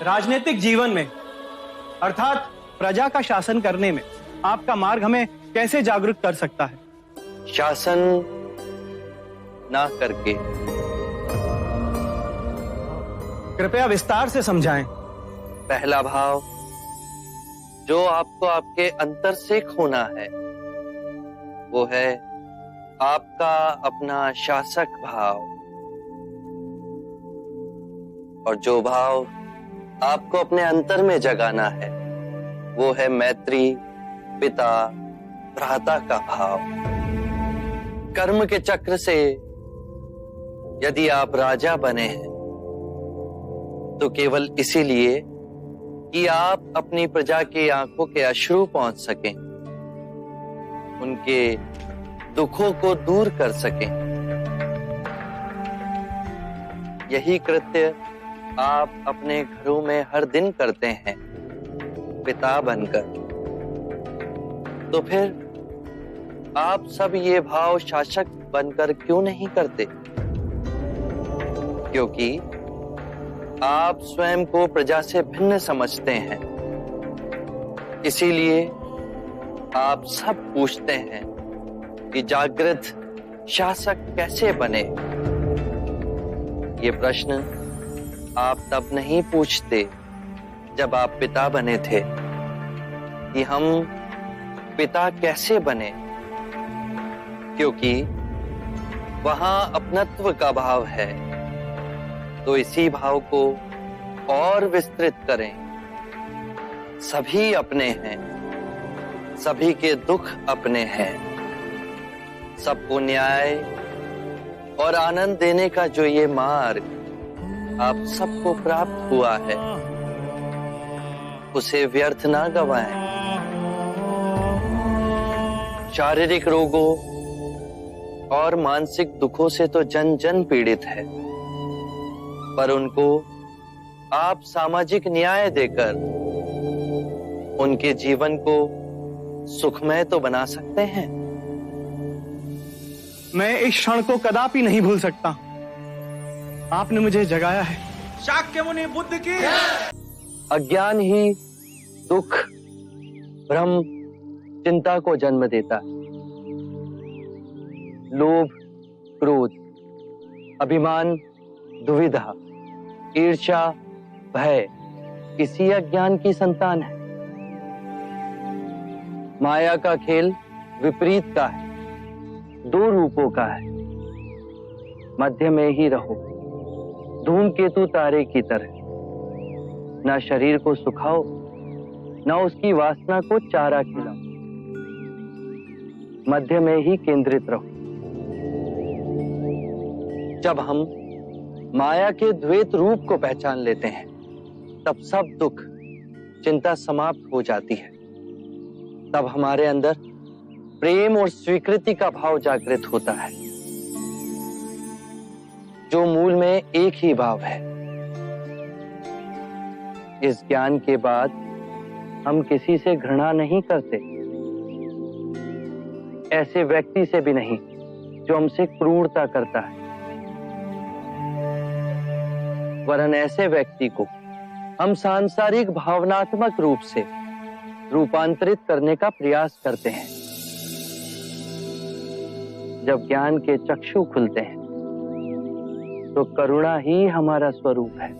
राजनीतिक जीवन में अर्थात प्रजा का शासन करने में आपका मार्ग हमें कैसे जागरूक कर सकता है? शासन ना करके। कृपया विस्तार से समझाएं। पहला भाव जो आपको आपके अंतर से खोना है वो है आपका अपना शासक भाव, और जो भाव आपको अपने अंतर में जगाना है वो है मैत्री, पिता, भ्राता का भाव। कर्म के चक्र से यदि आप राजा बने हैं तो केवल इसीलिए कि आप अपनी प्रजा की आंखों के अश्रु पहुंच सकें, उनके दुखों को दूर कर सकें। यही कृत्य आप अपने घरों में हर दिन करते हैं पिता बनकर। तो फिर आप सब ये भाव शासक बनकर क्यों नहीं करते? क्योंकि आप स्वयं को प्रजा से भिन्न समझते हैं, इसीलिए आप सब पूछते हैं कि जागृत शासक कैसे बने। ये प्रश्न आप तब नहीं पूछते जब आप पिता बने थे कि हम पिता कैसे बने, क्योंकि वहां अपनत्व का भाव है। तो इसी भाव को और विस्तृत करें। सभी अपने हैं, सभी के दुख अपने हैं। सबको न्याय और आनंद देने का जो ये मार्ग आप सबको प्राप्त हुआ है उसे व्यर्थ ना गवाएं। शारीरिक रोगों और मानसिक दुखों से तो जन जन पीड़ित है, पर उनको आप सामाजिक न्याय देकर उनके जीवन को सुखमय तो बना सकते हैं। मैं इस क्षण को कदापि नहीं भूल सकता। आपने मुझे जगाया है। शाक्य मुनि बुद्ध की। अज्ञान ही दुख, भ्रम, चिंता को जन्म देता है। लोभ, क्रोध, अभिमान, दुविधा, ईर्ष्या, भय इसी अज्ञान की संतान है। माया का खेल विपरीत का है, दो रूपों का है। मध्य में ही रहो, धूमकेतु तारे की तरह। ना शरीर को सुखाओ, ना उसकी वासना को चारा खिलाओ। मध्य में ही केंद्रित रहो। जब हम माया के द्वैत रूप को पहचान लेते हैं तब सब दुख, चिंता समाप्त हो जाती है। तब हमारे अंदर प्रेम और स्वीकृति का भाव जागृत होता है, जो मूल में एक ही भाव है। इस ज्ञान के बाद हम किसी से घृणा नहीं करते, ऐसे व्यक्ति से भी नहीं जो हमसे क्रूरता करता है, वरन ऐसे व्यक्ति को हम सांसारिक भावनात्मक रूप से रूपांतरित करने का प्रयास करते हैं। जब ज्ञान के चक्षु खुलते हैं तो करुणा ही हमारा स्वरूप है।